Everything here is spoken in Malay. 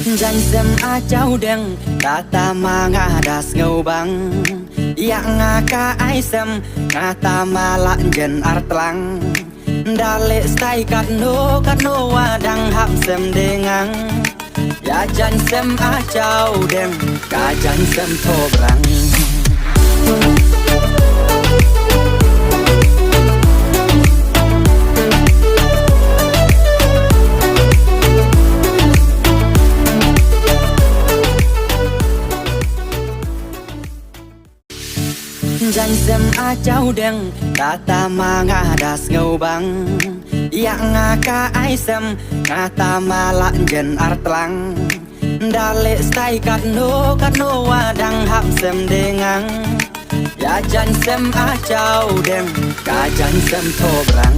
Jiansem a Chawdeng kata mangadas ngobang yak ngaka aisem kata malak jen artlang dalik stai katno wadang hapsem dengang ya Jiansem a Chawdeng ka Jiansem tobrang Jiansem a Chawdeng kata mangadas ngobang yak ngaka aisem kata malak jen artlang dalik stai katno wadang hapsem dengang ya Jiansem a Chawdeng ka Jiansem tobrang